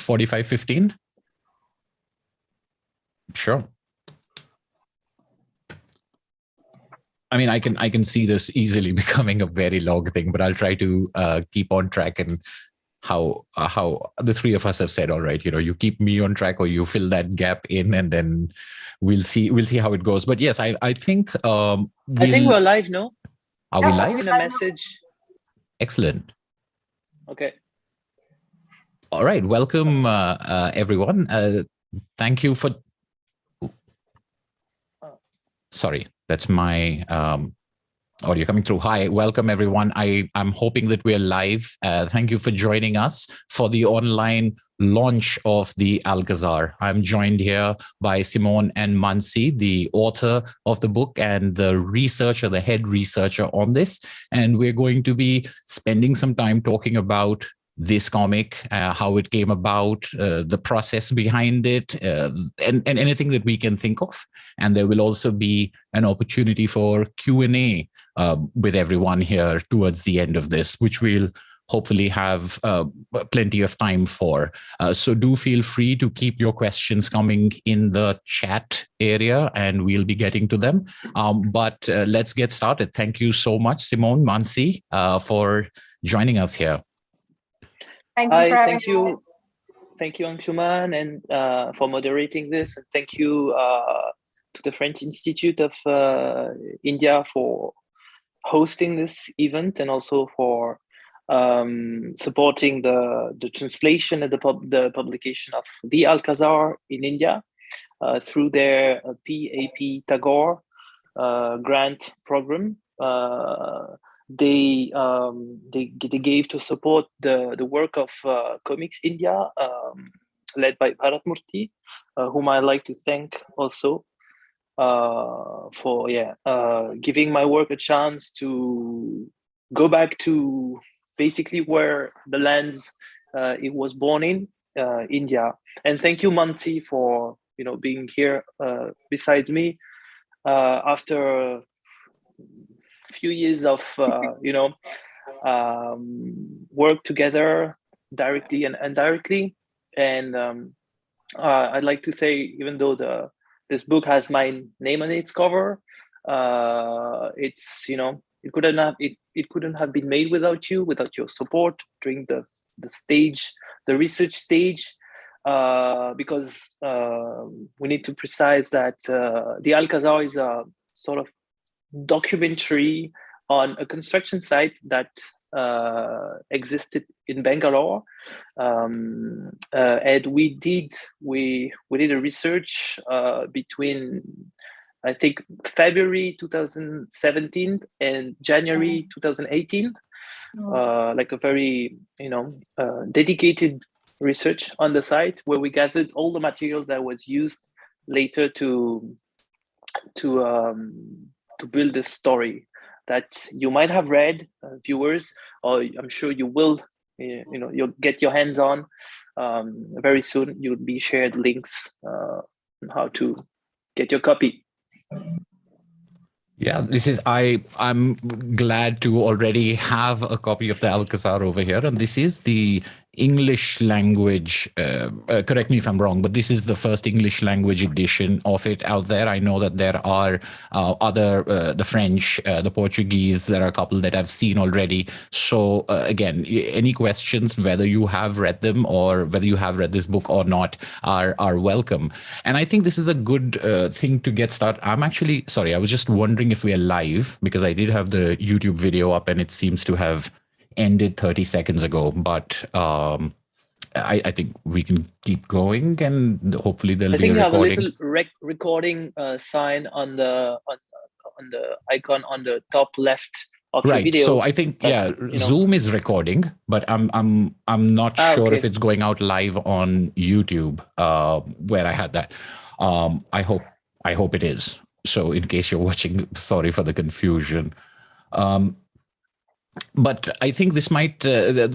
45:15? Sure. I mean, I can see this easily becoming a very long thing, but I'll try to keep on track. And how the three of us have said, all right, you keep me on track, or you fill that gap in, and then we'll see how it goes. But yes, I think I think we're live, no? Are we live? In a message. Excellent. Okay. All right. Welcome, everyone. Thank you for. Sorry, that's my audio coming through. Hi, welcome everyone. I'm hoping that we're live. Thank you for joining us for the online launch of the Alcazar. I'm joined here by Simone and Mansi, the author of the book and the head researcher on this. And we're going to be spending some time talking about this comic, how it came about, the process behind it, and anything that we can think of. And there will also be an opportunity for Q&A with everyone here towards the end of this, which we'll hopefully have plenty of time for. So do feel free to keep your questions coming in the chat area, and we'll be getting to them. But let's get started. Thank you so much, Simone, Mansi, for joining us here. Thank you, Anshuman, and for moderating this, and thank you to the French Institute of India for hosting this event, and also for supporting the translation and the publication of the Alcazar in India through their PAP Tagore grant program. They gave to support the work of Comics India, led by Bharat Murthy, whom I like to thank also for giving my work a chance to go back to basically where the lands it was born in, India. And thank you, Mansi, for being here besides me after few years of work together, directly and indirectly. And I'd like to say, even though this book has my name on its cover, it's it couldn't have been made without your support during the research stage, because we need to precise that the Alcazar is a sort of documentary on a construction site that existed in Bangalore, and we did a research between, I think, February 2017 and January 2018, like a very dedicated research on the site, where we gathered all the material that was used later to build this story that you might have read, viewers, or I'm sure you will, you'll get your hands on very soon. You'll be shared links on how to get your copy. Yeah, I'm glad to already have a copy of the Alcazar over here, and this is the English language, correct me if I'm wrong, but this is the first English language edition of it out there. I know that there are other, the French, the Portuguese, there are a couple that I've seen already. So again, any questions, whether you have read them or whether you have read this book or not, are welcome. And I think this is a good thing to get started. I'm actually, sorry, I was just wondering if we are live, because I did have the YouTube video up and it seems to have ended 30 seconds ago, but I think we can keep going, and hopefully there'll be a recording. I think you have a little recording sign on the icon on the top left of your video. So I think Zoom is recording, but I'm not sure if it's going out live on YouTube, where I had that. I hope it is. So in case you're watching, sorry for the confusion. But I think this might, a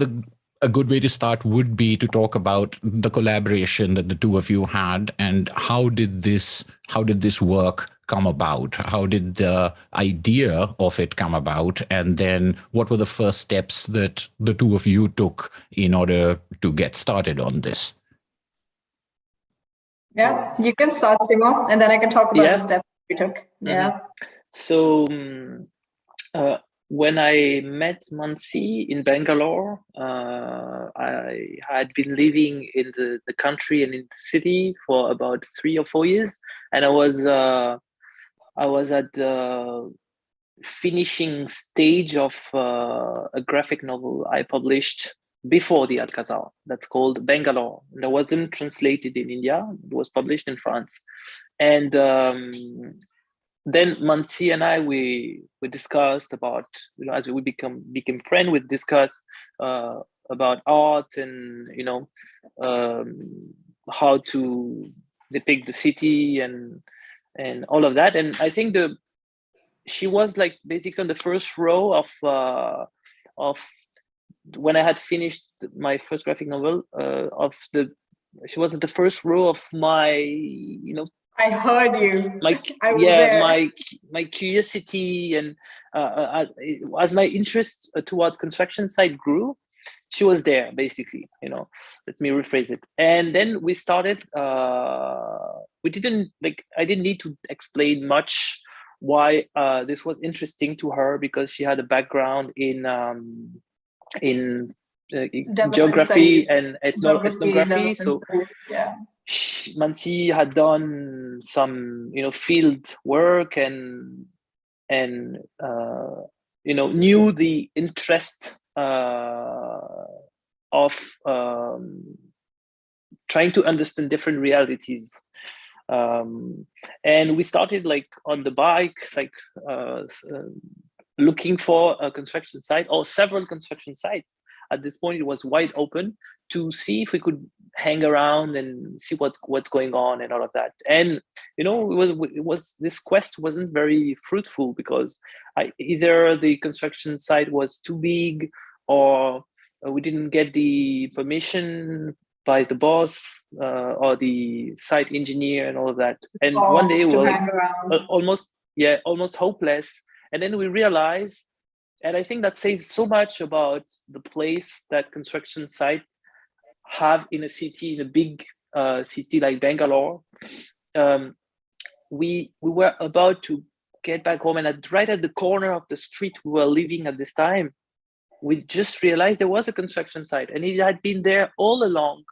good way to start would be to talk about the collaboration that the two of you had, and how did this work come about? How did the idea of it come about? And then what were the first steps that the two of you took in order to get started on this? Yeah, you can start, Simo, and then I can talk about the steps we took. Yeah. So when I met Mansi in Bangalore, I had been living in the country and in the city for about 3 or 4 years, and I was at the finishing stage of a graphic novel I published before the Alcazar. That's called Bangalore. And it wasn't translated in India. It was published in France, and then Mansi and I we discussed about, as we became friends, we discussed about art and how to depict the city and all of that. And I think she was like basically on the first row of when I had finished my first graphic novel she was at the first row of my I heard you. My curiosity and as my interest towards construction site grew, she was there basically. Let me rephrase it. And then we started. I didn't need to explain much why this was interesting to her, because she had a background in geography and ethnography. So yeah. Mansi had done some field work and knew the interest of trying to understand different realities, and we started on the bike, looking for a construction site or several construction sites. At this point, it was wide open to see if we could hang around and see what's going on and all of that. And it was this quest wasn't very fruitful, because either the construction site was too big, or we didn't get the permission by the boss or the site engineer and all of that. And one day we were almost hopeless. And then we realized, and I think that says so much about the place that construction sites have in a city, in a big city like Bangalore. We were about to get back home, and right at the corner of the street we were living at this time, we just realized there was a construction site, and it had been there all along.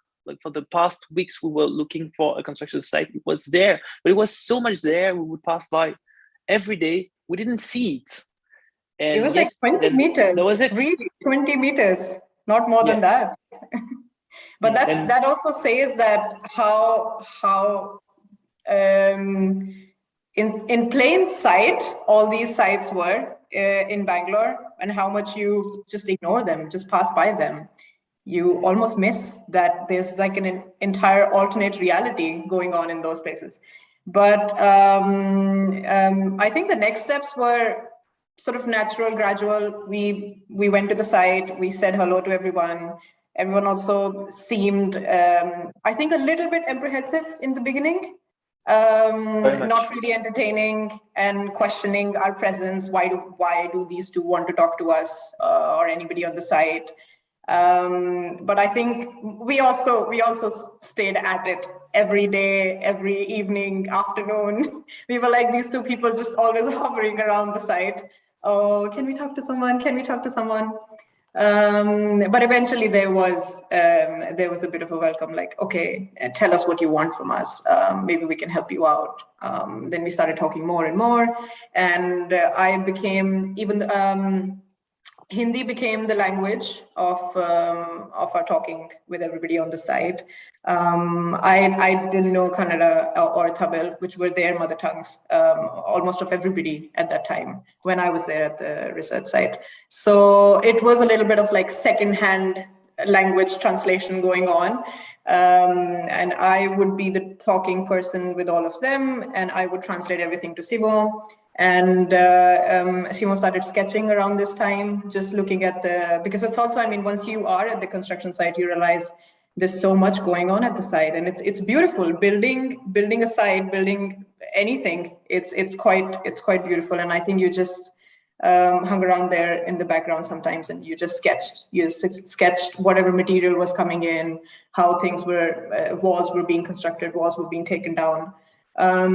For the past weeks, we were looking for a construction site. It was there, but it was so much there. We would pass by every day. We didn't see it. And it was 20 meters. That was it. Really, 20 meters, not more than that. But that also says that how in plain sight all these sites were in Bangalore, and how much you just ignore them, just pass by them. You almost miss that there's an entire alternate reality going on in those places. But I think the next steps were sort of natural, gradual. We went to the site, we said hello to everyone. Everyone also seemed, I think, a little bit apprehensive in the beginning, not really entertaining and questioning our presence. Why do these two want to talk to us or anybody on the site? But I think we also stayed at it every day, every evening, afternoon. We were like these two people just always hovering around the site. Oh, can we talk to someone? Can we talk to someone? But eventually there was a bit of a welcome, okay, tell us what you want from us. Maybe we can help you out. Then we started talking more and more, and I became Hindi became the language of our talking with everybody on the site. I didn't know Kannada or Tamil, which were their mother tongues, almost of everybody at that time when I was there at the research site. So it was a little bit of second-hand language translation going on. And I would be the talking person with all of them, and I would translate everything to Simo. And Simo started sketching around this time, just looking at because it's also, once you are at the construction site, you realize there's so much going on at the site, and it's beautiful. Building a site, building anything, it's quite beautiful. And I think you just hung around there in the background sometimes, and you just sketched whatever material was coming in, how things were, walls were being constructed, walls were being taken down. I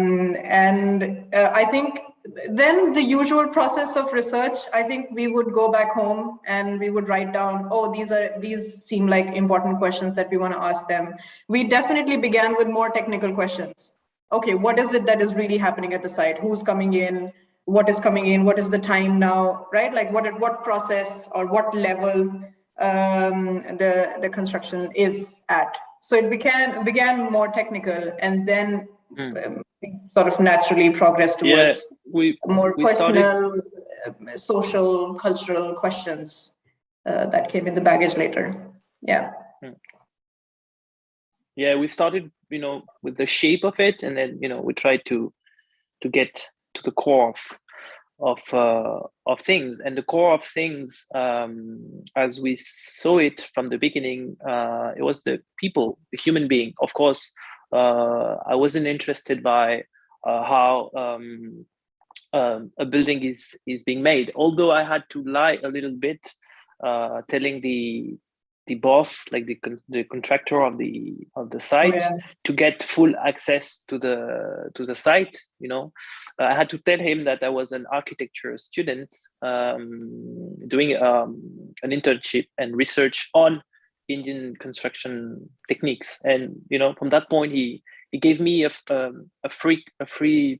think then the usual process of research, I think we would go back home and we would write down, oh, these seem like important questions that we want to ask them. We definitely began with more technical questions. Okay, what is it that is really happening at the site? Who's coming in? What is coming in? What is the time now, right? Like what process or what level the construction is at. So it began more technical, and then sort of naturally progress towards more personal, social, cultural questions that came in the baggage later. Yeah. Yeah, we started, with the shape of it, and then, we tried to get to the core of things. And the core of things, as we saw it from the beginning, it was the people, the human being. Of course, I wasn't interested by how a building is being made, although I had to lie a little bit, telling the boss, like the contractor of the site, to get full access to the site. I had to tell him that I was an architecture student doing an internship and research on Indian construction techniques, and from that point he gave me a free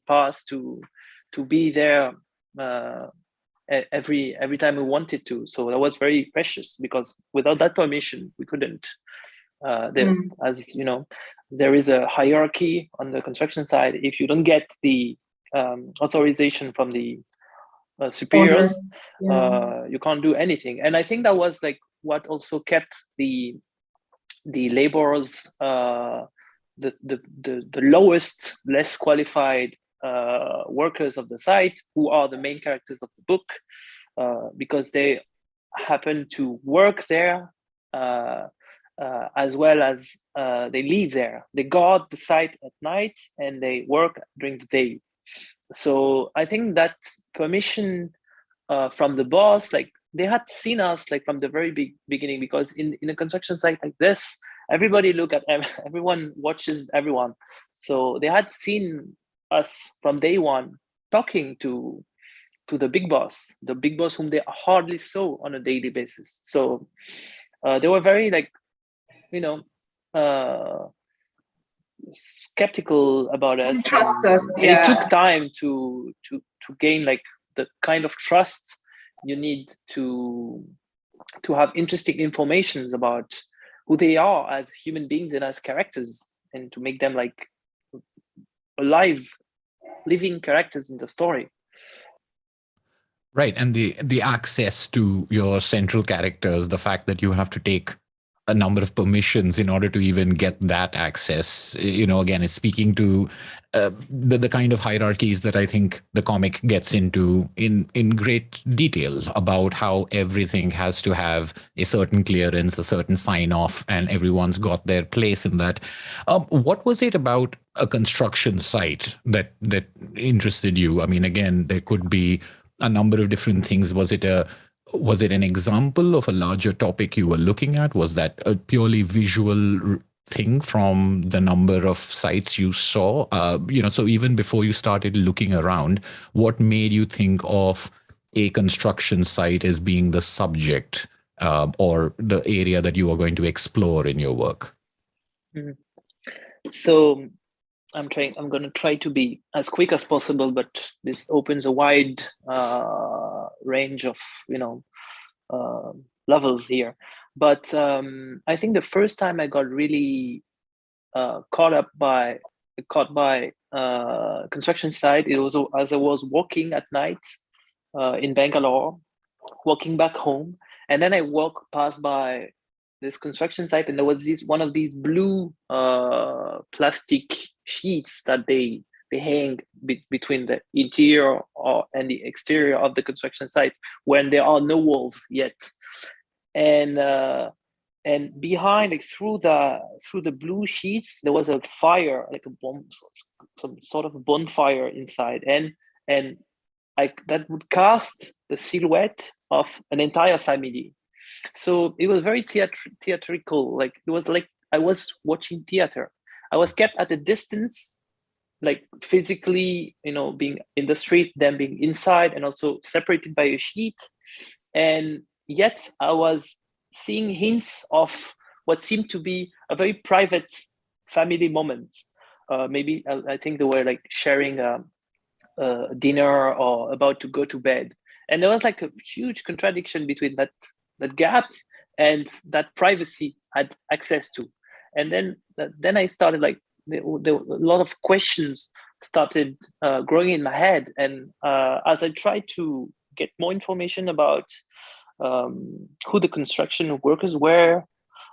pass to be there every time we wanted to. So that was very precious, because without that permission we couldn't. As you know, there is a hierarchy on the construction side. If you don't get the authorization from the superiors, you can't do anything. And I think that was like what also kept the laborers, the lowest, less qualified workers of the site, who are the main characters of the book, because they happen to work there as well as they live there. They guard the site at night and they work during the day. So I think that permission from the boss, like they had seen us like from the very beginning, because in a construction site like this, everybody everyone watches everyone. So they had seen us from day one talking to the big boss whom they hardly saw on a daily basis. So they were very skeptical about us. Trust us. And it took time to gain like the kind of trust you need to have interesting informations about who they are as human beings and as characters, and to make them like alive, living characters in the story. Right. And the access to your central characters, the fact that you have to take a number of permissions in order to even get that access, again, it's speaking to the kind of hierarchies that I think the comic gets into in great detail, about how everything has to have a certain clearance, a certain sign off, and everyone's got their place in that. What was it about a construction site that interested you? I mean, again, there could be a number of different things. Was it an example of a larger topic you were looking at? Was that a purely visual thing from the number of sites you saw? So even before you started looking around, what made you think of a construction site as being the subject or the area that you are going to explore in your work? So I'm going to try to be as quick as possible, but this opens a wide range of levels here. But I think the first time I got really caught by construction site, it was as I was walking at night in Bangalore, walking back home, and then I walked past by this construction site, and there was one of these blue plastic sheets that they hang between the interior and the exterior of the construction site when there are no walls yet. And behind, like through the blue sheets, there was a fire, like a bomb, some sort of bonfire inside, and that would cast the silhouette of an entire family. So it was very theatrical. Like it was like I was watching theater. I was kept at a distance, like physically, being in the street, then being inside, and also separated by a sheet. And yet I was seeing hints of what seemed to be a very private family moment. Maybe I think they were like sharing a dinner or about to go to bed. And there was like a huge contradiction between that gap and that privacy I had access to. And then I started like, a lot of questions started growing in my head. And as I tried to get more information about who the construction workers were,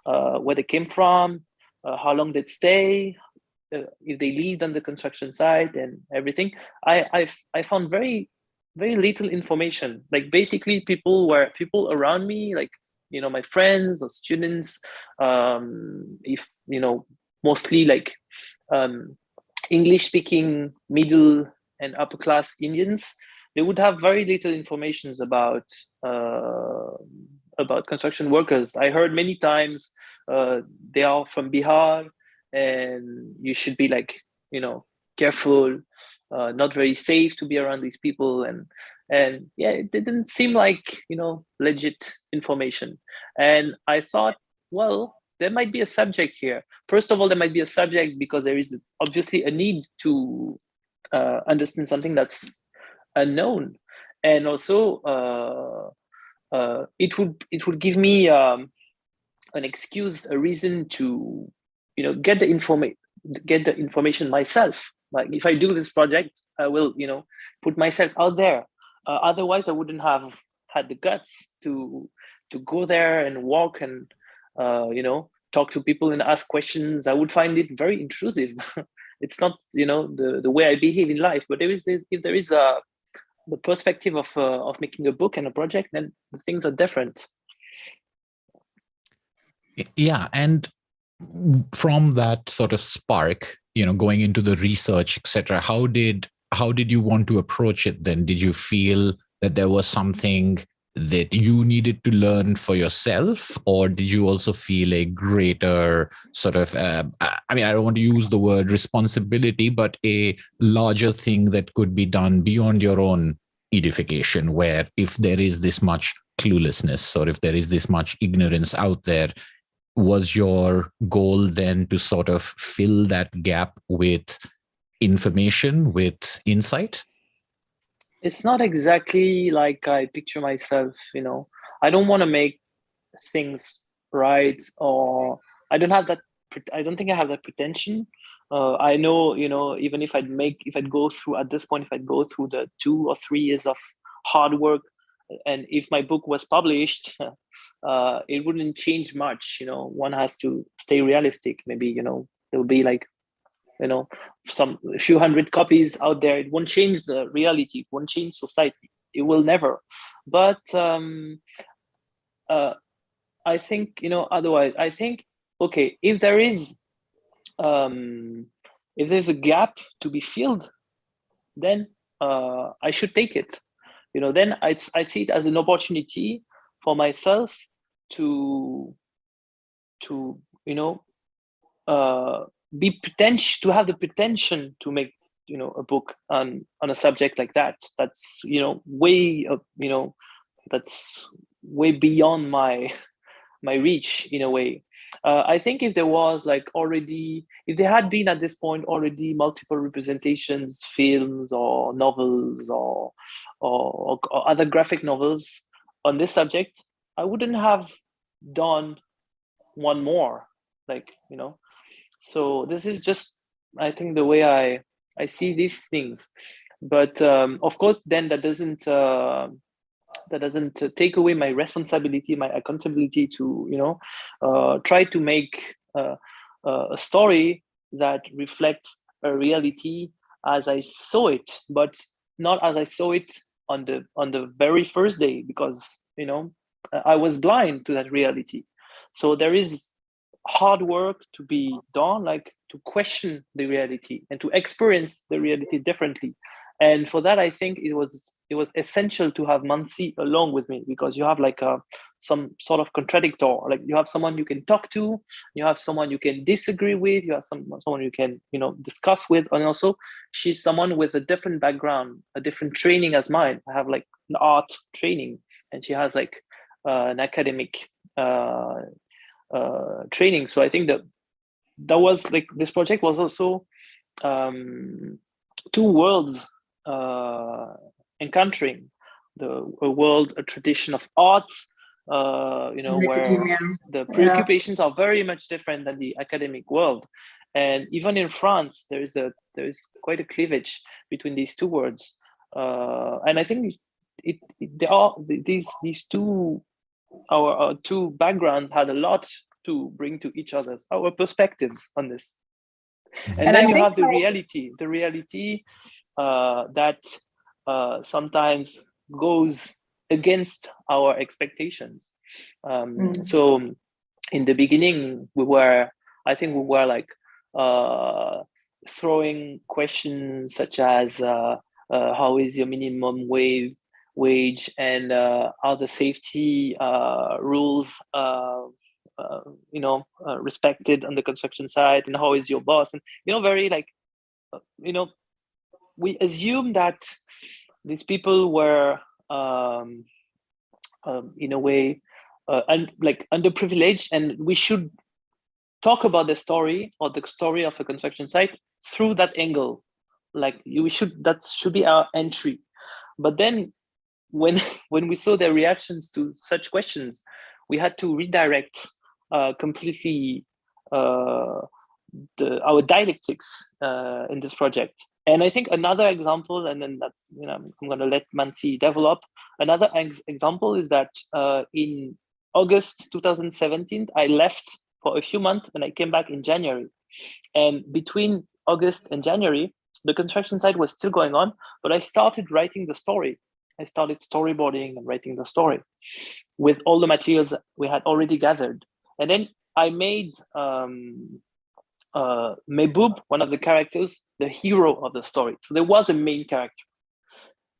where they came from, how long they'd stay, if they lived on the construction site and everything, I found very, very little information. Like basically people around me, like, my friends or students, if, mostly like English speaking middle and upper class Indians, they would have very little information about construction workers. I heard many times they are from Bihar and you should be like, careful, not very safe to be around these people. And yeah, it didn't seem like, legit information. And I thought, well, there might be a subject here. First of all, there might be a subject because there is obviously a need to understand something that's unknown. And also it would give me an excuse, a reason to get the information myself. Like if I do this project, I will put myself out there. Otherwise I wouldn't have had the guts to go there and walk and talk to people and ask questions. I would find it very intrusive. It's not the way I behave in life. But if there is the perspective of making a book and a project, then the things are different. Yeah, and from that sort of spark, going into the research, etc., how did you want to approach it then? Did you feel that there was something that you needed to learn for yourself, or did you also feel a greater sort of I don't want to use the word responsibility, but a larger thing that could be done beyond your own edification, where if there is this much cluelessness or if there is this much ignorance out there, was your goal then to sort of fill that gap with information, with insight? It's not exactly like I picture myself, I don't want to make things right, or I don't think I have that pretension. I know, even if I'd go through the 2 or 3 years of hard work, and if my book was published, it wouldn't change much. One has to stay realistic. Maybe, there'll be like, a few hundred copies out there. It won't change the reality. It won't change society. It will never. But I think, otherwise, I think, okay, if there's a gap to be filled, then I should take it. Then I see it as an opportunity for myself to have the pretension to make a book on a subject like that. That's way that's way beyond my reach in a way. I think if there had been at this point already multiple representations, films or novels or other graphic novels on this subject, I wouldn't have done one more, so this is just, I think, the way I see these things. But of course, then that doesn't take away my responsibility, my accountability to try to make a story that reflects a reality as I saw it, but not as I saw it on the very first day, because I was blind to that reality. So there is hard work to be done, like to question the reality and to experience the reality differently. And for that, I think it it was essential to have Mansi along with me, because you have like some sort of contradictor. Like you have someone you can talk to, you have someone you can disagree with, you have someone you can, you know, discuss with, and also she's someone with a different background, a different training as mine. I have like an art training, and she has like an academic training. So I think that was like, this project was also two worlds encountering, a tradition of arts, you know, where the preoccupations are very much different than the academic world. And even in France, there is quite a cleavage between these two worlds. And I think these two, our two backgrounds had a lot to bring to each other's, our perspectives on this. And then you have the reality that sometimes goes against our expectations. So in the beginning, we were like throwing questions such as how is your minimum wage, and are the safety rules respected on the construction site, and how is your boss, and very like we assume that these people were in a way like underprivileged, and we should talk about the story or the story of a construction site through that angle. Like that should be our entry. But then when we saw their reactions to such questions, we had to redirect completely our dialectics in this project. And I think another example, and then that's, I'm going to let Mansi develop. Another example is that in August 2017, I left for a few months and I came back in January. And between August and January, the construction site was still going on, but I started writing the story. I started storyboarding and writing the story with all the materials we had already gathered. And then I made Mehboob, one of the characters, the hero of the story. So there was a main character.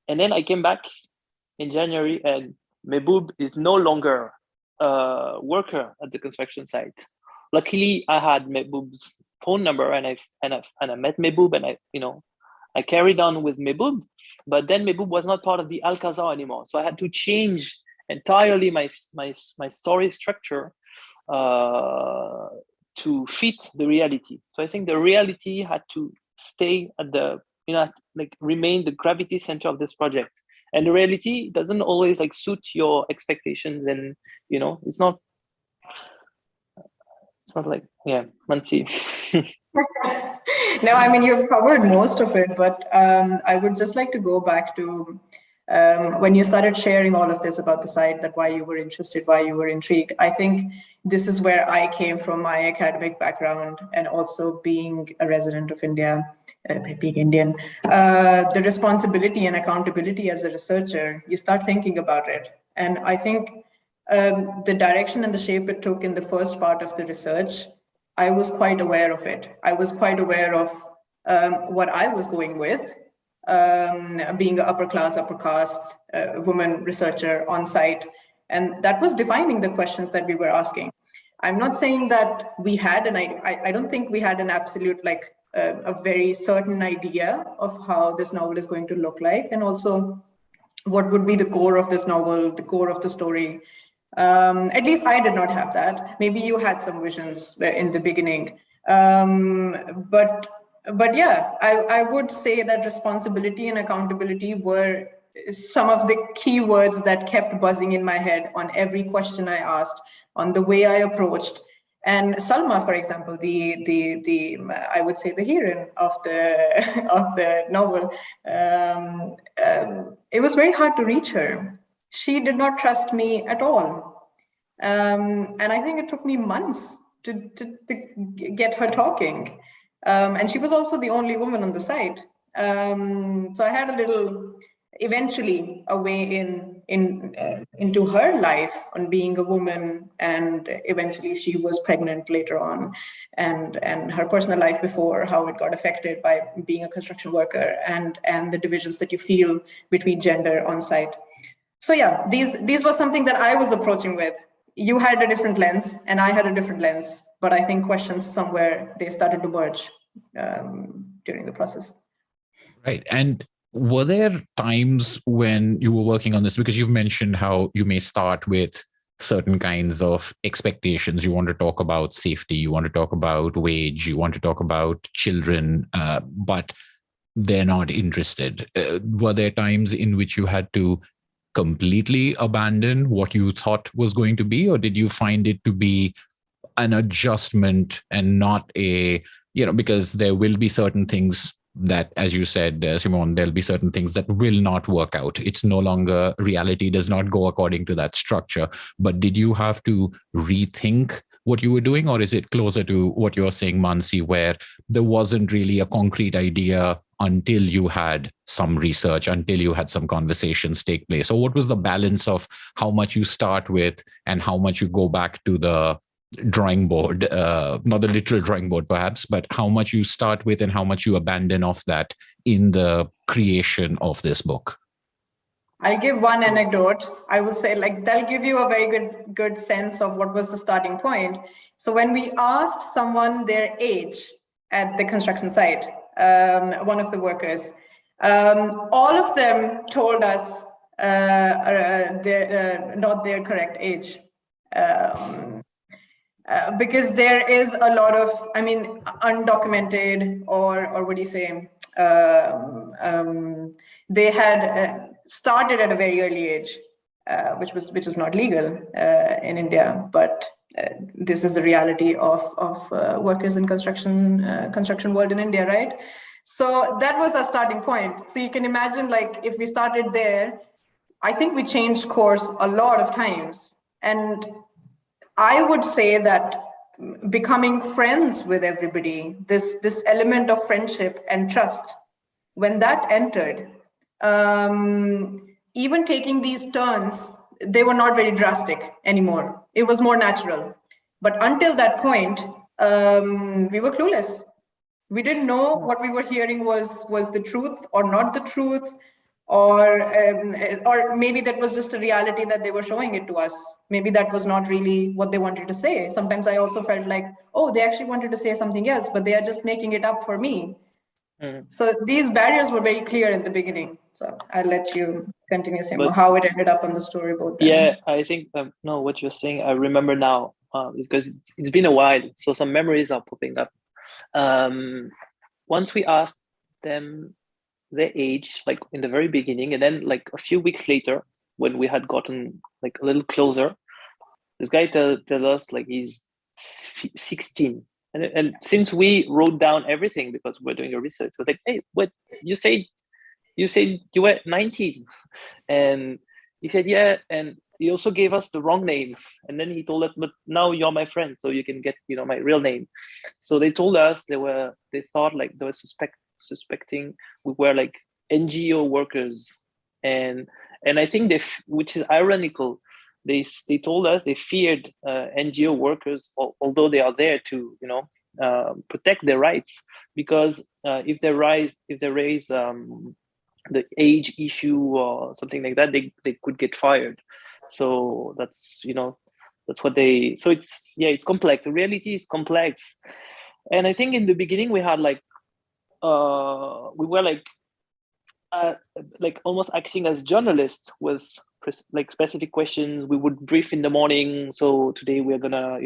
And then I came back in January, and Mehboob is no longer a worker at the construction site. Luckily, I had Mehboob's phone number, and I met Mehboob, and I carried on with Mehboob. But then Mehboob was not part of the Alcazar anymore, so I had to change entirely my story structure to fit the reality. So I think the reality had to stay at the, remain the gravity center of this project. And the reality doesn't always like suit your expectations, and it's not like, Mansi. No, I mean, you've covered most of it, but I would just like to go back to when you started sharing all of this about the site, that why you were interested, why you were intrigued. I think this is where I came from, my academic background, and also being a resident of India, being Indian, the responsibility and accountability as a researcher, you start thinking about it. And I think the direction and the shape it took in the first part of the research, I was quite aware of it. I was quite aware of what I was going with, being an upper caste woman researcher on site. And that was defining the questions that we were asking. I'm not saying that we had, and I don't think we had an absolute, like a very certain idea of how this novel is going to look like, and also what would be the core of this novel, the core of the story. At least I did not have that. Maybe you had some visions in the beginning. But yeah, I would say that responsibility and accountability were some of the key words that kept buzzing in my head on every question I asked, on the way I approached. And Salma, for example, the I would say the heroine of the novel, it was very hard to reach her. She did not trust me at all. And I think it took me months to get her talking. And she was also the only woman on the site. So I had eventually a way into her life on being a woman, and eventually she was pregnant later on, and her personal life before, how it got affected by being a construction worker, and the divisions that you feel between gender on site. So yeah, these were something that I was approaching with. You had a different lens and I had a different lens, but I think questions somewhere, they started to merge during the process. Right. And were there times when you were working on this, because you've mentioned how you may start with certain kinds of expectations. You want to talk about safety, you want to talk about wage, you want to talk about children, but they're not interested. Were there times in which you had to completely abandon what you thought was going to be, or did you find it to be an adjustment and not a, because there will be certain things that, as you said, Simone, there'll be certain things that will not work out. It's no longer, reality does not go according to that structure. But did you have to rethink what you were doing, or is it closer to what you're saying, Mansi, where there wasn't really a concrete idea until you had some research, until you had some conversations take place? So what was the balance of how much you start with and how much you go back to the drawing board, not the literal drawing board perhaps, but how much you start with and how much you abandon of that in the creation of this book? I'll give one anecdote. I will say, like, that'll give you a very good sense of what was the starting point. So when we asked someone their age at the construction site, one of the workers, all of them told us not their correct age. Because there is a lot of, undocumented, or what do you say? They had started at a very early age, which is not legal in India, but this is the reality of workers in construction world in India, right? So that was our starting point. So you can imagine, like, if we started there, I think we changed course a lot of times. And I would say that becoming friends with everybody, this element of friendship and trust, when that entered, even taking these turns, they were not very drastic anymore. It was more natural. But until that point, we were clueless. We didn't know what we were hearing was the truth or not the truth. Or maybe that was just a reality that they were showing it to us. Maybe that was not really what they wanted to say. Sometimes I also felt like, oh, they actually wanted to say something else, but they are just making it up for me. So these barriers were very clear in the beginning. So I'll let you continue, Simo, how it ended up on the storyboard. Then. Yeah, I think, no, what you're saying, I remember now, because it's been a while. So some memories are popping up. Once we asked them their age, like in the very beginning, and then like a few weeks later, when we had gotten like a little closer, this guy tell us like he's 16, and since we wrote down everything because we're doing a research, we're like, hey, what you said you were 19, and he said yeah, and he also gave us the wrong name, and then he told us, but now you're my friend, so you can get my real name. So they told us they thought like they were suspecting we were like NGO workers, and I think which is ironical, they told us they feared NGO workers, although they are there to protect their rights, because if they raise the age issue or something like that, they could get fired. So that's what they, so it's complex. The reality is complex, and I think in the beginning we had like we were like almost acting as journalists with like specific questions. We would brief in the morning. So today we're gonna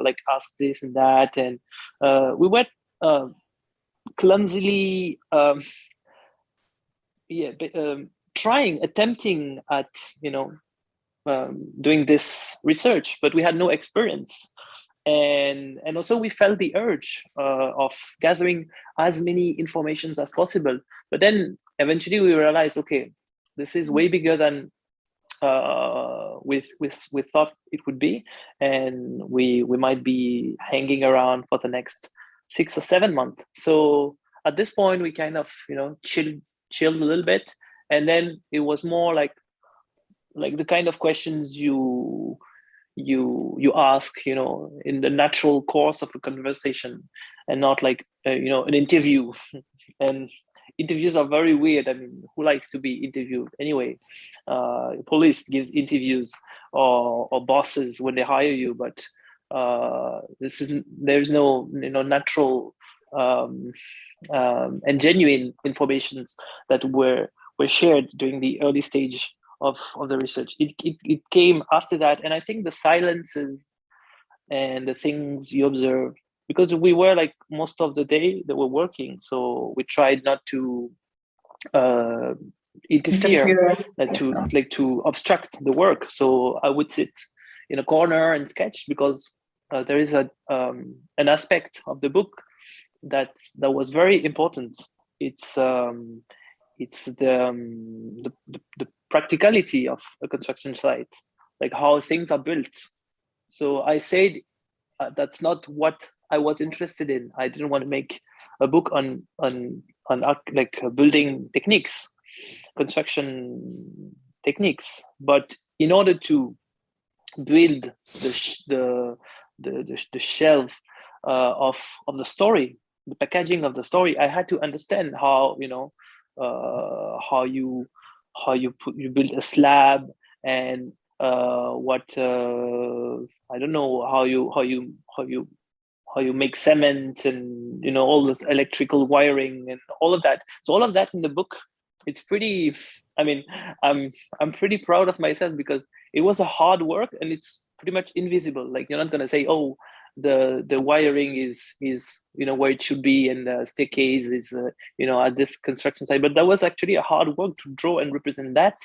like ask this and that, and we were clumsily attempting at doing this research, but we had no experience. And also we felt the urge of gathering as many informations as possible. But then eventually we realized, okay, this is way bigger than we thought it would be, and we might be hanging around for the next 6 or 7 months. So at this point, we kind of chilled a little bit, and then it was more like like the kind of questions you ask, you know, in the natural course of a conversation, and not like you know, an interview. And interviews are very weird. I mean, who likes to be interviewed anyway? Police gives interviews, or bosses when they hire you, but there's no, you know, natural and genuine informations that were shared during the early stage of the research. It came after that, and I think the silences and the things you observe, because we were like most of the day that we're working, so we tried not to interfere, to obstruct the work. So I would sit in a corner and sketch, because there is an aspect of the book that was very important. It's the practicality of a construction site, like how things are built. So I said that's not what I was interested in. I didn't want to make a book on like building techniques, construction techniques. But in order to build the shelf of the story, the packaging of the story, I had to understand how, you know, how you build a slab, and what I don't know, how you make cement, and, you know, all this electrical wiring and all of that. So all of that in the book, it's pretty, I mean, I'm pretty proud of myself, because it was a hard work, and it's pretty much invisible. Like, you're not going to say, oh, the wiring is, you know, where it should be, and the staircase is you know, at this construction site. But that was actually a hard work to draw and represent that,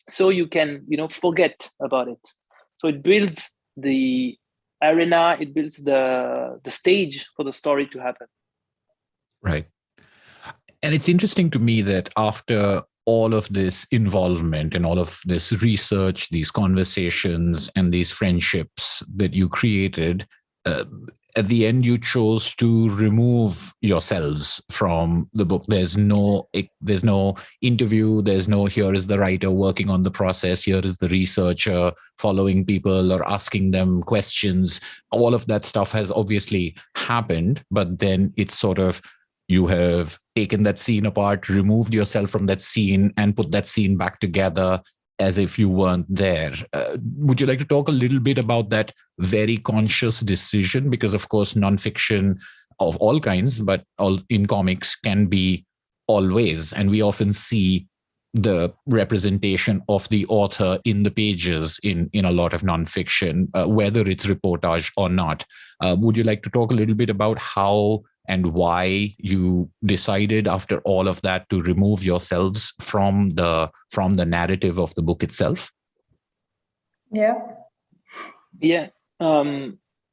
so you can, you know, forget about it. So it builds the arena, it builds the stage for the story to happen. Right. And it's interesting to me that after all of this involvement and all of this research, these conversations and these friendships that you created, at the end you chose to remove yourselves from the book. There's no interview, there's no, here is the writer working on the process, here is the researcher following people or asking them questions. All of that stuff has obviously happened, but then it's sort of, you have taken that scene apart, removed yourself from that scene, and put that scene back together as if you weren't there. Would you like to talk a little bit about that very conscious decision? Because, of course, nonfiction of all kinds, but all in comics, can be always, and we often see the representation of the author in the pages in a lot of nonfiction, whether it's reportage or not. Would you like to talk a little bit about how and why you decided after all of that to remove yourselves from the narrative of the book itself? Yeah.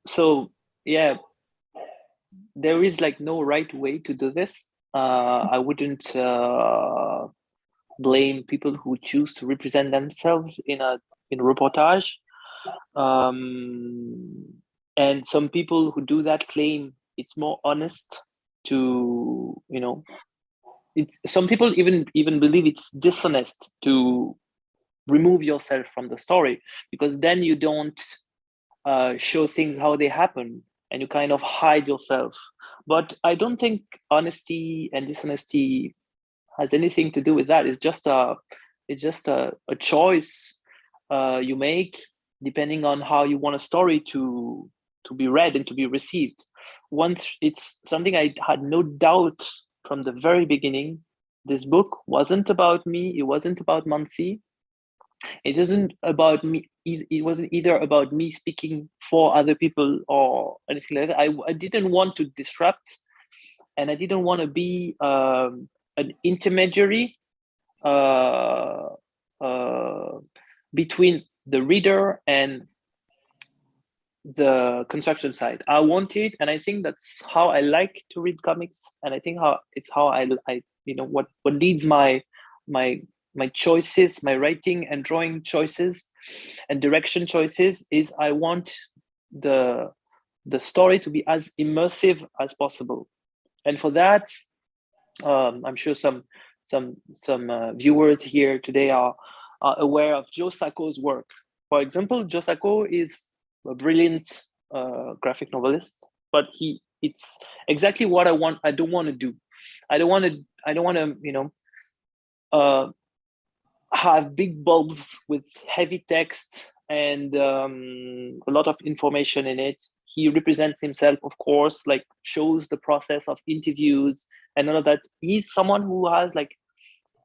So yeah, there is like no right way to do this. I wouldn't blame people who choose to represent themselves in reportage. And some people who do that claim it's more honest to, you know, some people even believe it's dishonest to remove yourself from the story, because then you don't show things how they happen, and you kind of hide yourself. But I don't think honesty and dishonesty has anything to do with that. It's just a choice you make depending on how you want a story to be read and to be received. It's something I had no doubt from the very beginning. This book wasn't about me. It wasn't about Mansi. It isn't about me. It wasn't either about me speaking for other people or anything like that. I didn't want to disrupt, and I didn't want to be an intermediary between the reader and the construction site. I wanted, and I think that's how I like to read comics, and I think how I you know, what leads my choices, my writing and drawing choices and direction choices, is I want the story to be as immersive as possible. And for that, I'm sure some viewers here today are are aware of Joe Sacco's work. For example, Joe Sacco is a brilliant graphic novelist, but it's exactly what I don't want to do. I don't want to, you know, have big bulbs with heavy text and a lot of information in it. He represents himself, of course, like shows the process of interviews and all of that. He's someone who has like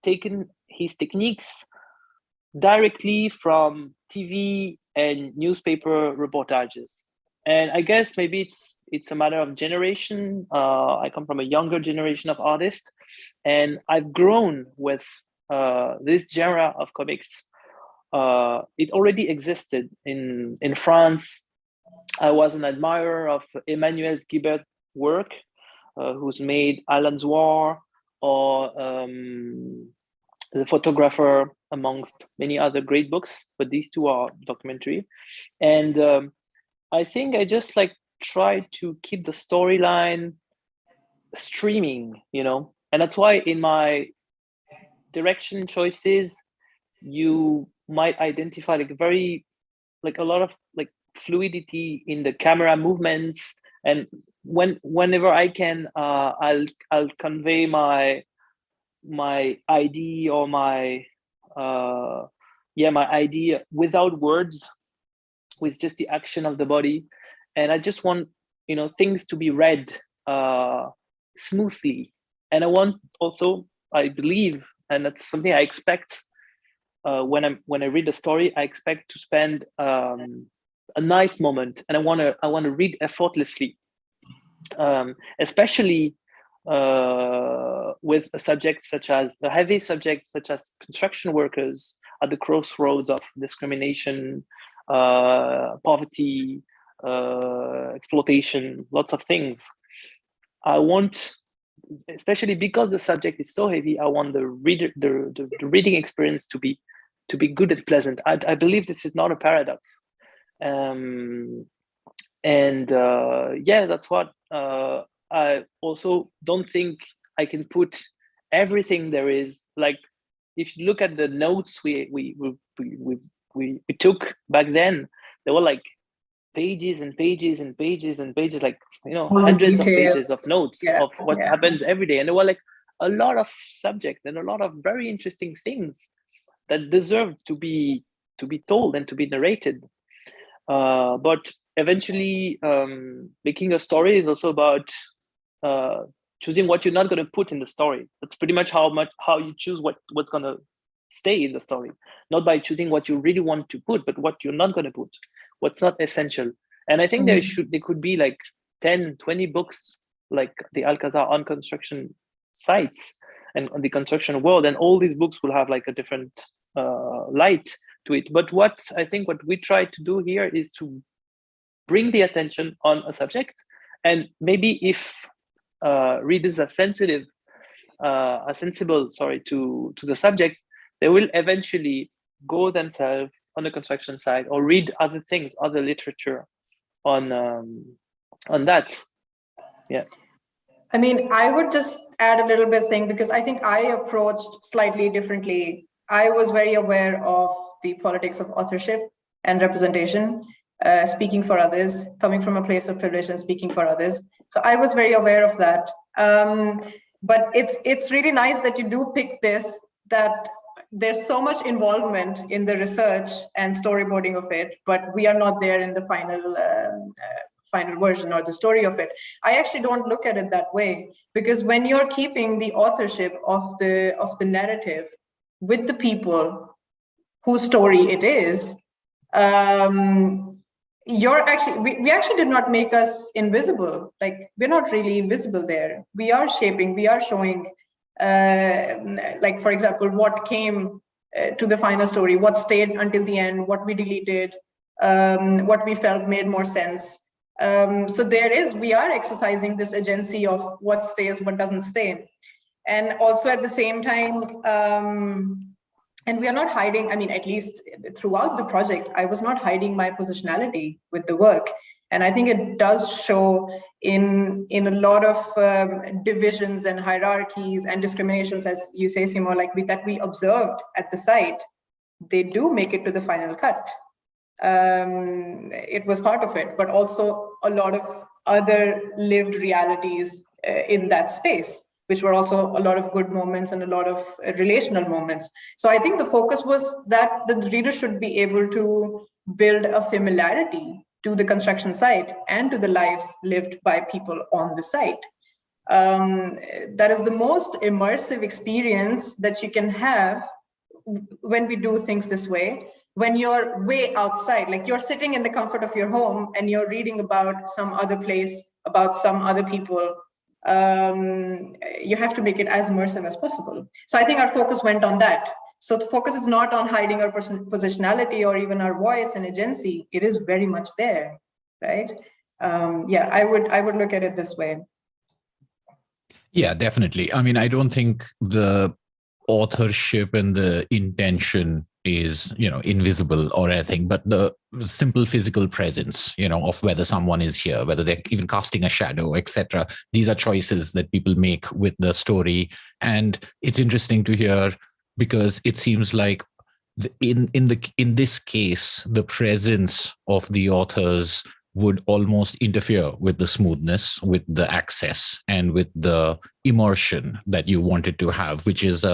taken his techniques directly from TV and newspaper reportages. And I guess maybe it's a matter of generation. I come from a younger generation of artists, and I've grown with this genre of comics. It already existed in France. I was an admirer of Emmanuel Guibert's work, who's made Alan's War or The Photographer, amongst many other great books, but these two are documentary. And I think I just like try to keep the storyline streaming, you know, and that's why in my direction choices, you might identify like a lot of like fluidity in the camera movements, and whenever I can, I'll convey my idea or my idea without words, with just the action of the body. And I just want, you know, things to be read smoothly. And I want also, I believe, and that's something I expect when I read a story, I expect to spend a nice moment, and I want to read effortlessly, especially with a subject such as a heavy subject such as construction workers at the crossroads of discrimination, poverty, exploitation, lots of things. I want, especially because the subject is so heavy, I want the reader, the reading experience to be good and pleasant. I believe this is not a paradox. That's what I also don't think I can put everything there is. Like, if you look at the notes we took back then, there were like pages and pages and pages and pages, like, you know, hundreds of pages of notes of what happens every day. And there were like a lot of subjects and a lot of very interesting things that deserve to be told and to be narrated. But eventually, making a story is also about choosing what you're not going to put in the story. That's pretty much how you choose what's going to stay in the story, not by choosing what you really want to put, but what you're not going to put, what's not essential. And I think there could be like 10, 20 books like the Alcazar on construction sites and on the construction world, and all these books will have like a different light to it. But what we try to do here is to bring the attention on a subject, and maybe if readers are sensible, to the subject, they will eventually go themselves on the construction side or read other things, other literature on that. Yeah. I mean, I would just add a little bit thing, because I think I approached slightly differently. I was very aware of the politics of authorship and representation, speaking for others, coming from a place of privilege and speaking for others. So I was very aware of that. But it's really nice that you do pick this, that there's so much involvement in the research and storyboarding of it, but we are not there in the final version or the story of it. I actually don't look at it that way, because when you're keeping the authorship of the narrative with the people whose story it is, you're actually, we actually did not make us invisible. Like, we're not really invisible there. We are shaping, we are showing, like, for example, what came to the final story, what stayed until the end, what we deleted, what we felt made more sense. So we are exercising this agency of what stays, what doesn't stay. And also at the same time, and we are not hiding, I mean, at least throughout the project, I was not hiding my positionality with the work. And I think it does show in a lot of divisions and hierarchies and discriminations, as you say, Simo, like that we observed at the site. they do make it to the final cut. It was part of it, but also a lot of other lived realities in that space, which were also a lot of good moments and a lot of relational moments. So I think the focus was that the reader should be able to build a familiarity to the construction site and to the lives lived by people on the site. That is the most immersive experience that you can have when we do things this way. When you're way outside, like you're sitting in the comfort of your home and you're reading about some other place, about some other people, you have to make it as immersive as possible. So I think our focus went on that. So the focus is not on hiding our positionality or even our voice and agency. It is very much there, right? Yeah, I would look at it this way. Yeah, definitely. I mean, I don't think the authorship and the intention is, invisible or anything, but the simple physical presence, of whether someone is here, whether they're even casting a shadow, etc. These are choices that people make with the story. And it's interesting to hear, because it seems like in this case, the presence of the authors would almost interfere with the smoothness, with the access, and with the immersion that you wanted to have, which is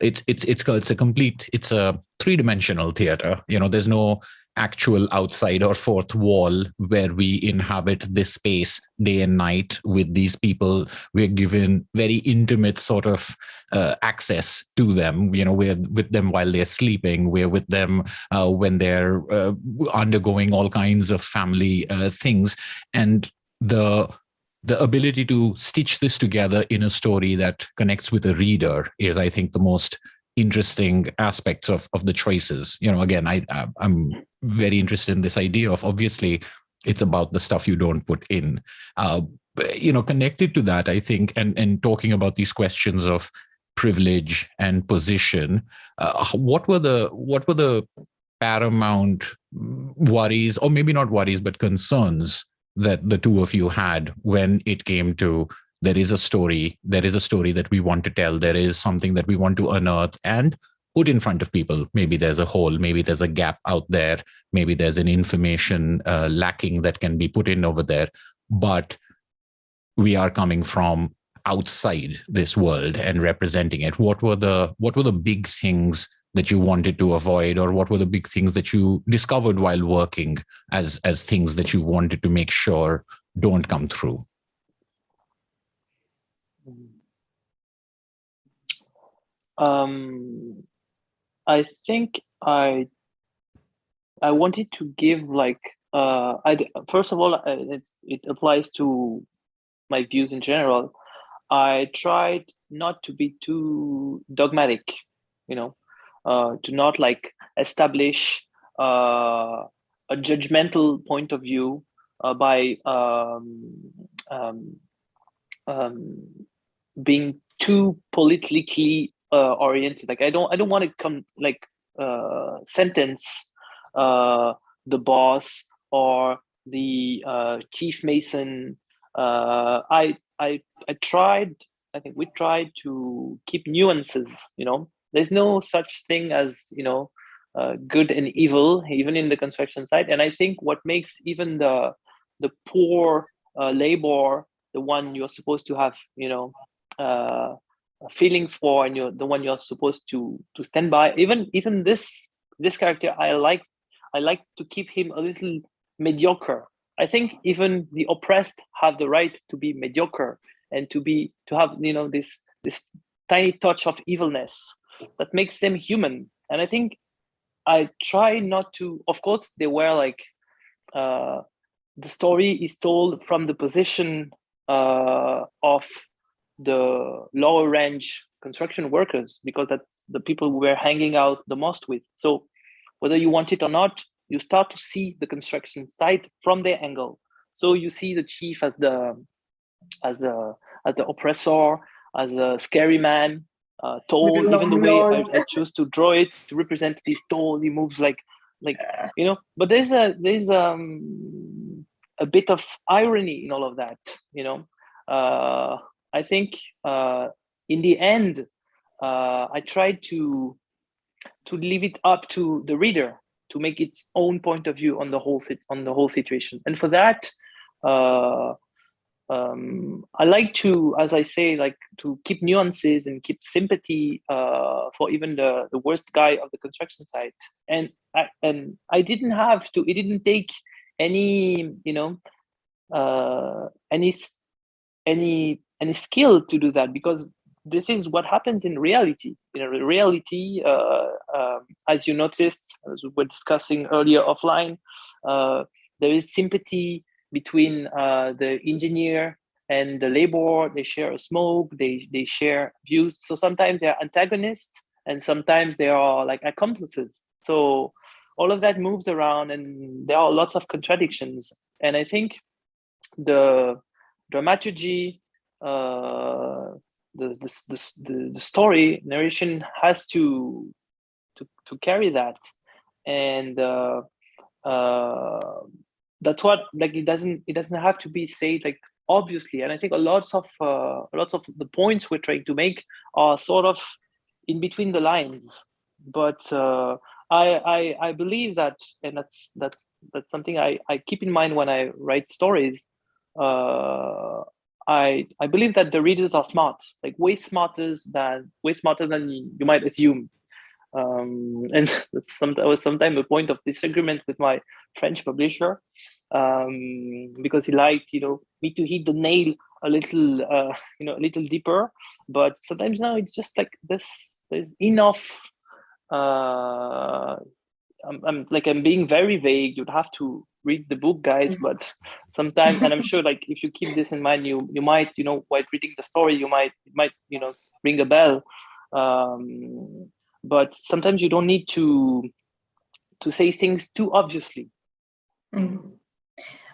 it's a three-dimensional theater. There's no actual outside or fourth wall where we inhabit this space day and night with these people. We're given very intimate sort of access to them. We're with them while they're sleeping. We're with them when they're undergoing all kinds of family things. And the ability to stitch this together in a story that connects with a reader is, I think, the most interesting aspects of the choices. Again, I'm very interested in this idea of, obviously, it's about the stuff you don't put in. Connected to that, I think, and talking about these questions of privilege and position, what were the paramount worries, or maybe not worries, but concerns that the two of you had when it came to, there is a story that we want to tell, there is something that we want to unearth and put in front of people. Maybe there's a hole, maybe there's a gap out there, maybe there's an information lacking that can be put in over there, but we are coming from outside this world and representing it. What were the big things that you wanted to avoid, or what were the big things that you discovered while working as things that you wanted to make sure don't come through? I think I wanted to give first of all, it applies to my views in general. I tried not to be too dogmatic, to not establish a judgmental point of view by being too politically oriented. I don't want to come sentence the boss or the chief mason. I think we tried to keep nuances. There's no such thing as good and evil, even in the construction site. And I think what makes even the poor labor, the one you're supposed to have feelings for, and you're the one you're supposed to stand by, even this character, I like to keep him a little mediocre. I think even the oppressed have the right to be mediocre and to have this tiny touch of evilness that makes them human. And I think I try not to, of course, they were the story is told from the position of the lower range construction workers, because that's the people we were hanging out the most with. So whether you want it or not, you start to see the construction site from their angle. So you see the chief as the oppressor, as a scary man, tall. Even the way I choose to draw it to represent this tall, he moves like But there's a bit of irony in all of that. I think in the end, I tried to leave it up to the reader to make its own point of view on the whole situation. And for that, I like to, as I say, like to keep nuances and keep sympathy for even the worst guy of the construction site. And I didn't have to. It didn't take any, any skill to do that, because this is what happens in reality. Reality, as you noticed, as we were discussing earlier offline, there is sympathy between the engineer and the laborer. They share a smoke, they share views. So sometimes they're antagonists and sometimes they are like accomplices. So all of that moves around and there are lots of contradictions. And I think the dramaturgy, the story narration has to carry that. And that's what, like, it doesn't have to be said like obviously. And I think lots of the points we're trying to make are sort of in between the lines. But I believe that, and that's something I keep in mind when I write stories. I believe that the readers are smart, like way smarter than you might assume. And that was sometimes a point of disagreement with my French publisher, because he liked, me to hit the nail a little, a little deeper. But sometimes now it's just like this. There's enough. I'm being very vague. You'd have to read the book, guys. But sometimes, and I'm sure, like, if you keep this in mind, you might, while reading the story, it might ring a bell. But sometimes you don't need to say things too obviously.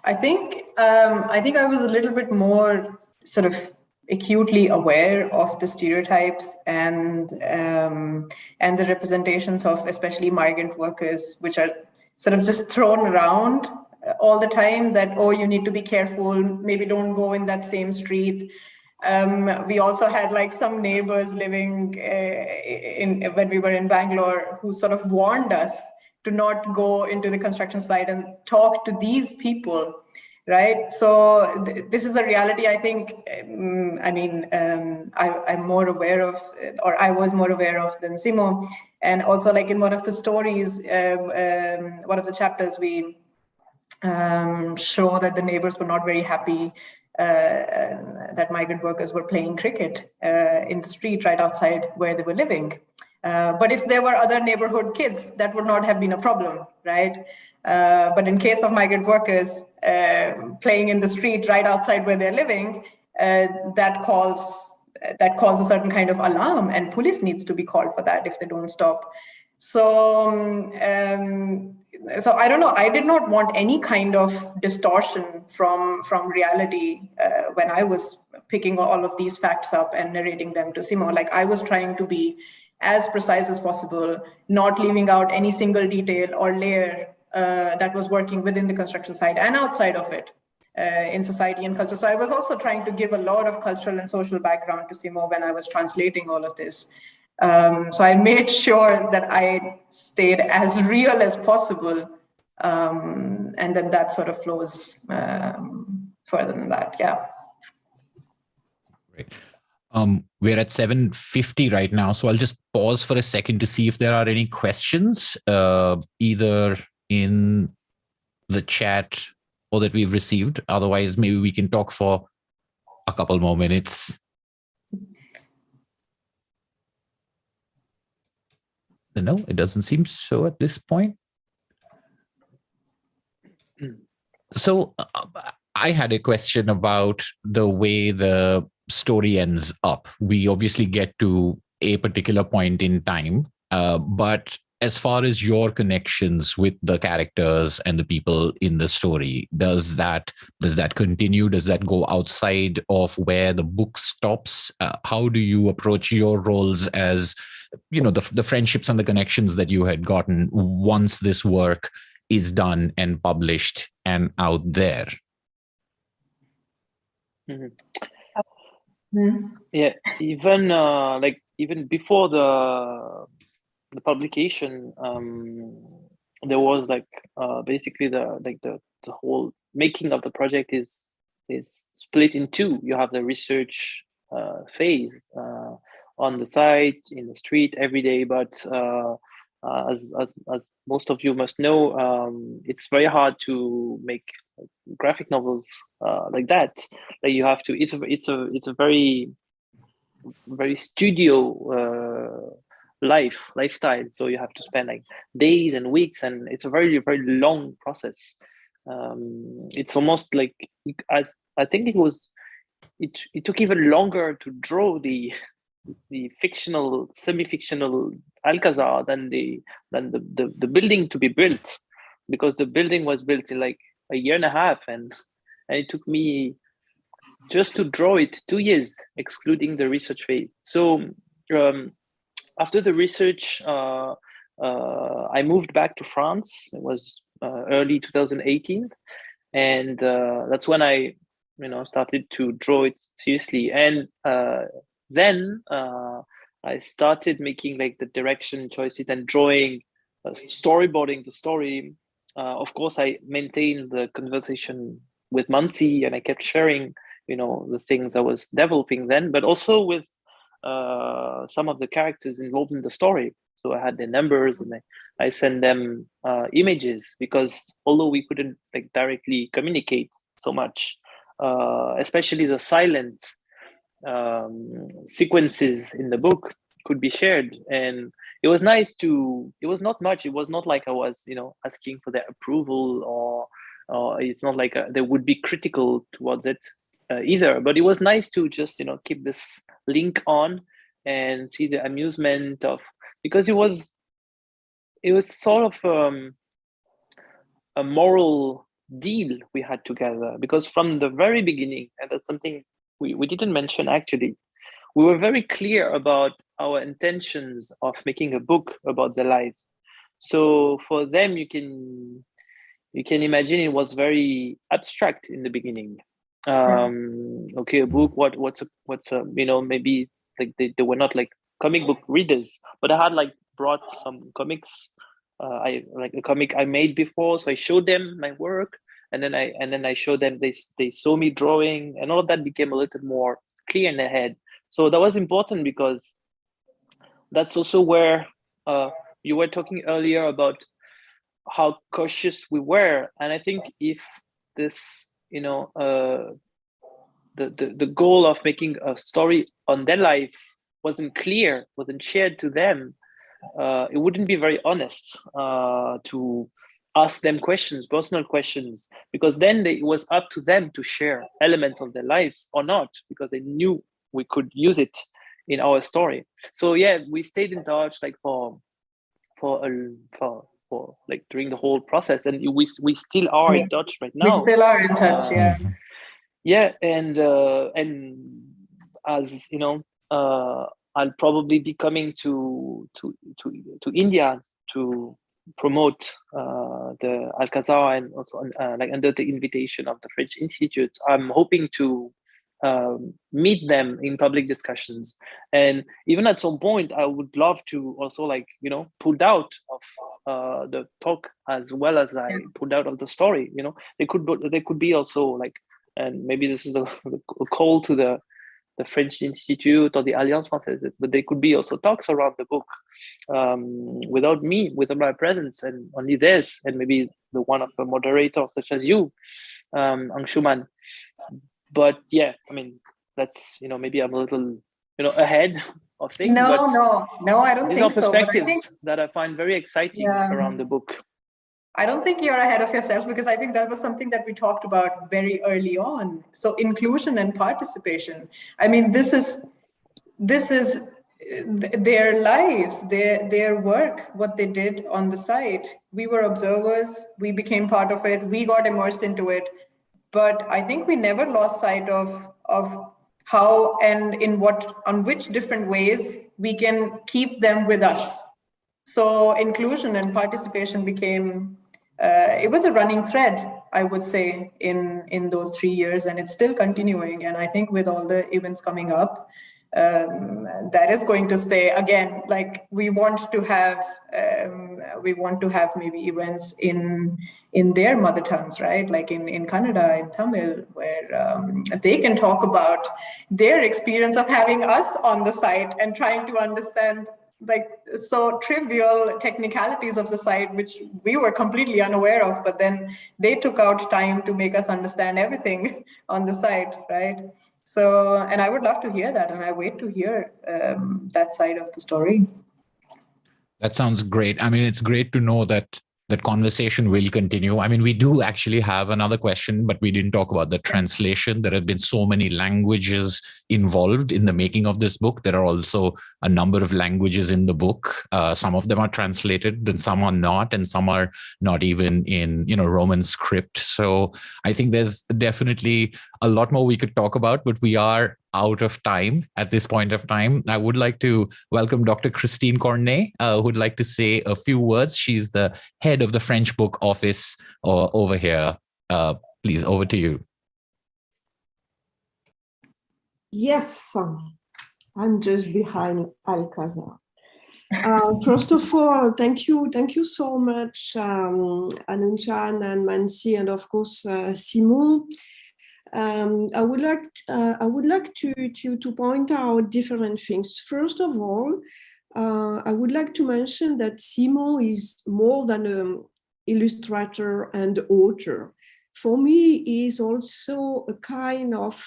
I think I was a little bit more sort of acutely aware of the stereotypes and the representations of especially migrant workers, which are sort of just thrown around all the time, that, oh, you need to be careful, maybe don't go in that same street. We also had like some neighbors living when we were in Bangalore who sort of warned us to not go into the construction site and talk to these people, right? So this is a reality, I think. I'm more aware of, or I was more aware of than Simo. And also, like, in one of the stories, one of the chapters, we show that the neighbors were not very happy that migrant workers were playing cricket in the street right outside where they were living. But if there were other neighborhood kids, that would not have been a problem, right? But in case of migrant workers playing in the street right outside where they're living, that calls a certain kind of alarm, and police needs to be called for that if they don't stop. So I don't know. I did not want any kind of distortion from reality when I was picking all of these facts up and narrating them to Simo. Like, I was trying to be as precise as possible, not leaving out any single detail or layer that was working within the construction site and outside of it in society and culture. So I was also trying to give a lot of cultural and social background to Simo when I was translating all of this. So I made sure that I stayed as real as possible, and then that sort of flows further than that. Yeah. Great. We're at 7:50 right now, so I'll just pause for a second to see if there are any questions, either in the chat or that we've received. Otherwise, maybe we can talk for a couple more minutes. No, it doesn't seem so at this point. So I had a question about the way the story ends up. We obviously get to a particular point in time, but as far as your connections with the characters and the people in the story, does that continue? Does that go outside of where the book stops? How do you approach your roles as, the friendships and the connections that you had gotten once this work is done and published and out there? Yeah, even before publication, there was like basically the whole making of the project is split in two. You have the research phase on the site, in the street, every day, but as most of you must know, it's very hard to make graphic novels like that. Like you have to. It's a very studio lifestyle. So you have to spend like days and weeks, and it's a very long process. It's almost like, as I think it took even longer to draw the fictional, semi-fictional Alcazar than the building to be built, because the building was built in like a year and a half, and it took me just to draw it 2 years, excluding the research phase. So after the research, I moved back to France. It was early 2018, and that's when I started to draw it seriously. And then I started making like the direction choices and drawing, storyboarding the story. Of course, I maintained the conversation with Mansi, and I kept sharing the things I was developing then, but also with some of the characters involved in the story. So I had their numbers, and I sent them images, because although we couldn't like directly communicate so much, especially the silent sequences in the book could be shared. And it was nice to, it was not much, it was not like I was asking for their approval, or it's not like they would be critical towards it either, but it was nice to just keep this link on and see the amusement of, because it was sort of a moral deal we had together, because from the very beginning, and that's something we didn't mention actually, we were very clear about our intentions of making a book about their lives. So for them, you can imagine it was very abstract in the beginning. Okay, a book, what's maybe like they were not like comic book readers, but I had like brought some comics, I like a comic I made before, so I showed them my work, and then I showed them, they saw me drawing, and all of that became a little more clear in their head. So that was important, because that's also where you were talking earlier about how cautious we were, and I think if this the goal of making a story on their life wasn't clear, wasn't shared to them, it wouldn't be very honest to ask them questions, personal questions, because then it was up to them to share elements of their lives or not, because they knew we could use it in our story. So yeah, we stayed in touch like for like during the whole process, and we still are in touch right now. We still are in touch, yeah. Yeah, and as I'll probably be coming to India to promote the Alcazar, and also like under the invitation of the French Institute. I'm hoping to meet them in public discussions, and even at some point I would love to also like pulled out of the talk as well as I pulled out of the story. They could be also like, and maybe this is a call to the French Institute or the Alliance Française, but they could be also talks around the book without me, without my presence, and only theirs, and maybe the one of a moderator such as you, Anshuman. But yeah, I mean, that's maybe I'm a little ahead of things. No, I don't think so. These are perspectives that I find very exciting around the book. I don't think you're ahead of yourself, because I think that was something that we talked about very early on. So inclusion and participation. I mean, this is their lives, their work, what they did on the site. We were observers, we became part of it, we got immersed into it. But I think we never lost sight of how and on which different ways we can keep them with us. So inclusion and participation became, it was a running thread, I would say, in those 3 years, and it's still continuing. And I think with all the events coming up, that is going to stay. Again, like we want to have maybe events in their mother tongues, right? Like in Kannada, in Tamil, where they can talk about their experience of having us on the site and trying to understand like so trivial technicalities of the site, which we were completely unaware of, but then they took out time to make us understand everything on the site, right? So, and I would love to hear that, and I wait to hear that side of the story. That sounds great. I mean, it's great to know that that conversation will continue. I mean, we do actually have another question, but we didn't talk about the translation. There have been so many languages involved in the making of this book. There are also a number of languages in the book. Some of them are translated, then some are not, and some are not even in, Roman script. So I think there's definitely a lot more we could talk about, but we are out of time at this point of time. I would like to welcome Dr. Christine Cornet, who would like to say a few words. She's the head of the French book office over here. Please, over to you. Yes, I'm just behind Alcazar. First of all, thank you so much, Anunchan and Mansi, and of course Simon. I would like to point out different things. First of all, I would like to mention that Simon is more than an illustrator and author. For me, he is also a kind of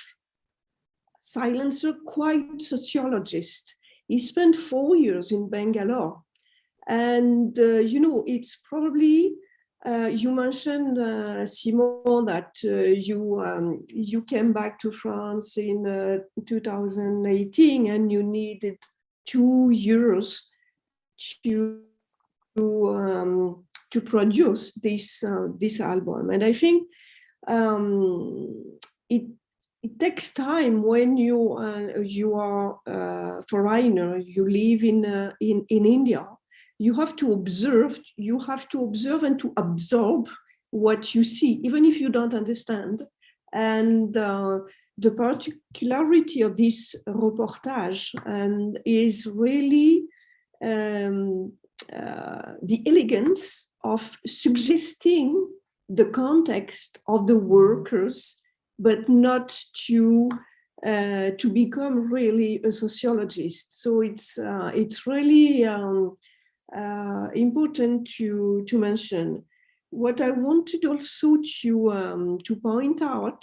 silencer, quite sociologist. He spent 4 years in Bangalore, and it's probably. You mentioned, Simon, that you came back to France in 2018 and you needed 2 years to produce this album. And I think it takes time when you are a foreigner, you live in India. You have to observe and to absorb what you see, even if you don't understand. And the particularity of this reportage is really the elegance of suggesting the context of the workers, but not to become really a sociologist. So it's really important to mention. What I wanted also to point out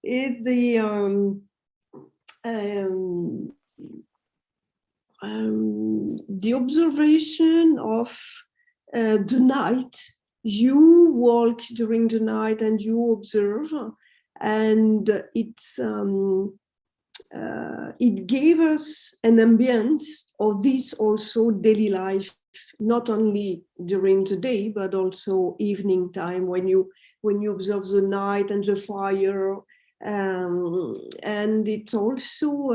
is the observation of the night. You walk during the night and you observe, and it gave us an ambience of this also daily life, not only during the day, but also evening time when you observe the night and the fire. And it's also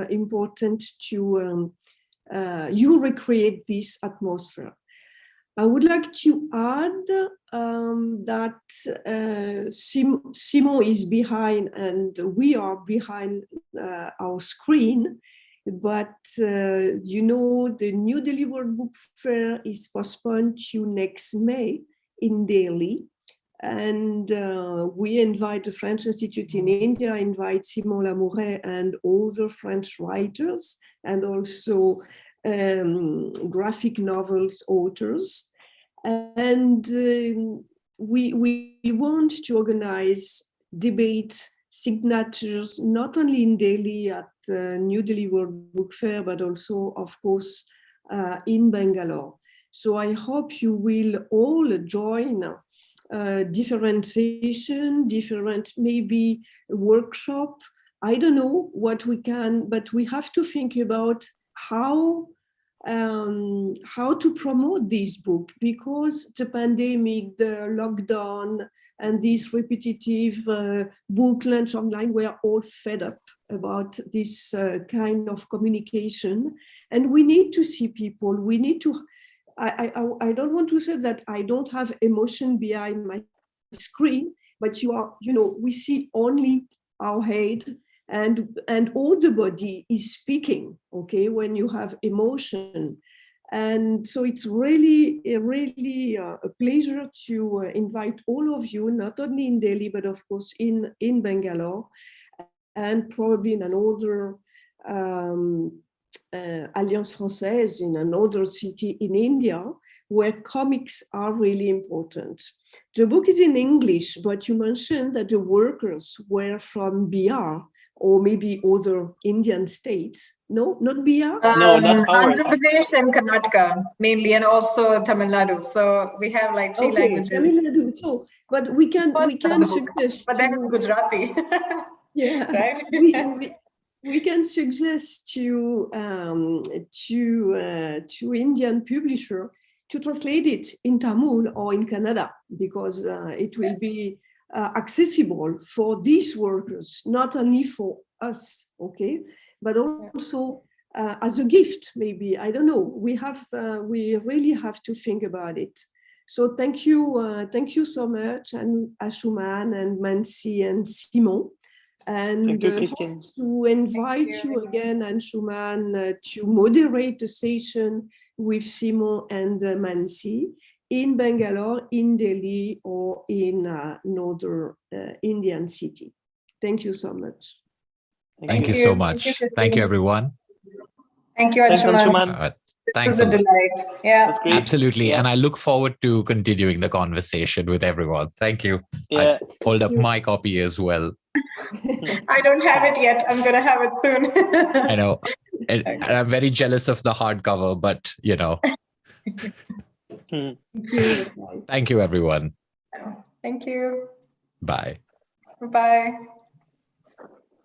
important to you recreate this atmosphere. I would like to add that Simon is behind and we are behind our screen, but the New Delhi World Book Fair is postponed to next May in Delhi. And we invite the French Institute in India, invite Simon Lamouret and other French writers, and also graphic novels authors. And we want to organize debates, signatures, not only in Delhi at New Delhi World Book Fair, but also, of course, in Bangalore. So I hope you will all join different session, different maybe workshop. I don't know what we can, but we have to think about how to promote this book, because the pandemic, the lockdown, and this repetitive book launch online, we are all fed up about this kind of communication. And we need to see people, we need to, I don't want to say that I don't have emotion behind my screen, but we see only our head, and all the body is speaking, okay, when you have emotion. And so it's really a pleasure to invite all of you, not only in Delhi, but of course in Bangalore, and probably in another Alliance Française, in another city in India, where comics are really important. The book is in English, but you mentioned that the workers were from Bihar, or maybe other Indian states. No, not Bihar? No, not ours. Andhra Pradesh and Karnataka, mainly, and also Tamil Nadu. So we have like three languages. Tamil Nadu. So, but we can suggest. But then it's Gujarati. Yeah, right? we can suggest to Indian publisher to translate it in Tamil or in Kannada, because it will be accessible for these workers, not only for us, okay, but also as a gift, maybe. I don't know. We really have to think about it. So thank you so much, and Anshuman and Mansi and Simon. And thank you, Christine. To invite you again, Anshuman, to moderate the session with Simon and Mansi in Bangalore, in Delhi, or in another Indian city. Thank you so much. Thank you so much. Thank you, everyone. Thank you, Anshuman. Thanks a delight. Yeah, absolutely. Yeah. And I look forward to continuing the conversation with everyone. Thank you. Yeah. I fold up my copy as well. I don't have it yet. I'm going to have it soon. I know. And I'm very jealous of the hardcover, but you know. Thank you. Thank you, everyone. Thank you. Bye. Bye.